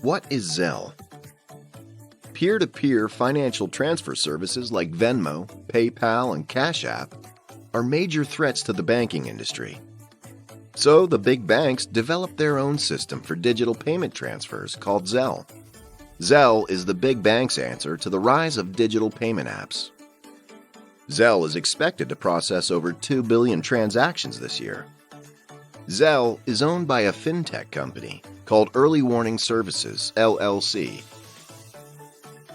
What is Zelle? Peer-to-peer financial transfer services like Venmo, PayPal, and Cash App are major threats to the banking industry. So the big banks developed their own system for digital payment transfers called Zelle. Zelle is the big bank's answer to the rise of digital payment apps. Zelle is expected to process over 2 billion transactions this year. Zelle is owned by a fintech company called Early Warning Services, LLC.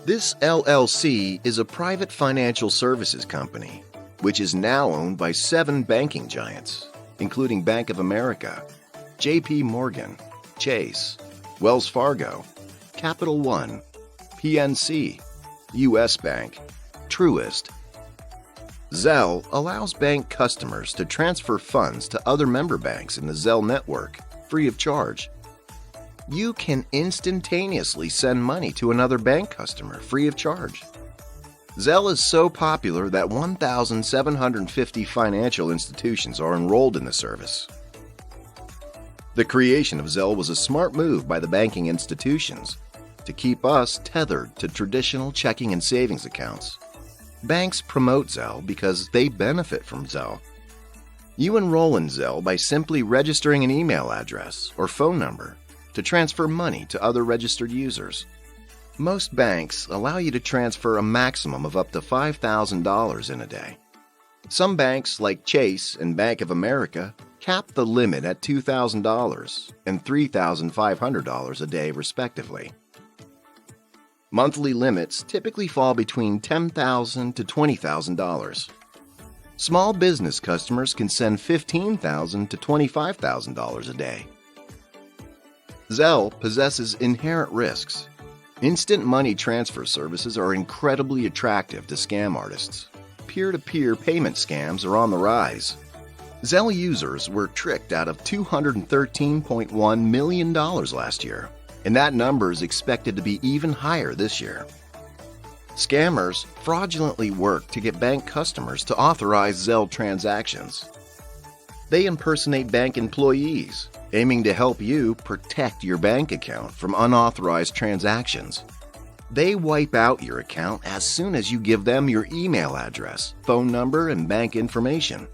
This LLC is a private financial services company, which is now owned by 7 banking giants, including Bank of America, JP Morgan, Chase, Wells Fargo, Capital One, PNC, US Bank, Truist. Zelle allows bank customers to transfer funds to other member banks in the Zelle network free of charge. You can instantaneously send money to another bank customer free of charge. Zelle is so popular that 1,750 financial institutions are enrolled in the service. The creation of Zelle was a smart move by the banking institutions to keep us tethered to traditional checking and savings accounts. Banks promote Zelle because they benefit from Zelle. You enroll in Zelle by simply registering an email address or phone number to transfer money to other registered users. Most banks allow you to transfer a maximum of up to $5,000 in a day. Some banks, like Chase and Bank of America, cap the limit at $2,000 and $3,500 a day, respectively. Monthly limits typically fall between $10,000 to $20,000. Small business customers can send $15,000 to $25,000 a day. Zelle possesses inherent risks. Instant money transfer services are incredibly attractive to scam artists. Peer-to-peer payment scams are on the rise. Zelle users were tricked out of $213.1 million last year, and that number is expected to be even higher this year. Scammers fraudulently work to get bank customers to authorize Zelle transactions. They impersonate bank employees, aiming to help you protect your bank account from unauthorized transactions. They wipe out your account as soon as you give them your email address, phone number, and bank information.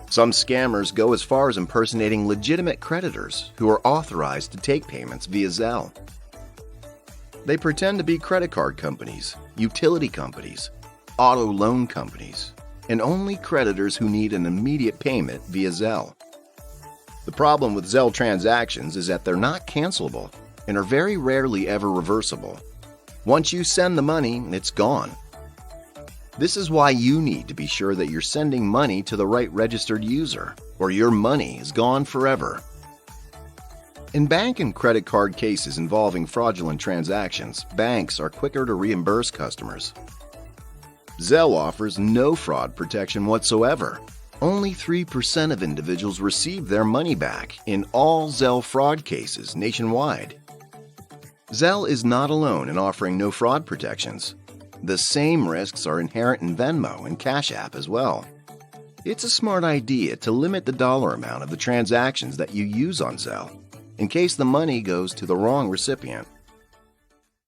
Some scammers go as far as impersonating legitimate creditors who are authorized to take payments via Zelle. They pretend to be credit card companies, utility companies, auto loan companies, and only creditors who need an immediate payment via Zelle. The problem with Zelle transactions is that they're not cancelable and are very rarely ever reversible. Once you send the money, it's gone. This is why you need to be sure that you're sending money to the right registered user, or your money is gone forever. In bank and credit card cases involving fraudulent transactions, banks are quicker to reimburse customers. Zelle offers no fraud protection whatsoever. Only 3% of individuals receive their money back in all Zelle fraud cases nationwide. Zelle is not alone in offering no fraud protections. The same risks are inherent in Venmo and Cash App as well. It's a smart idea to limit the dollar amount of the transactions that you use on Zelle, in case the money goes to the wrong recipient.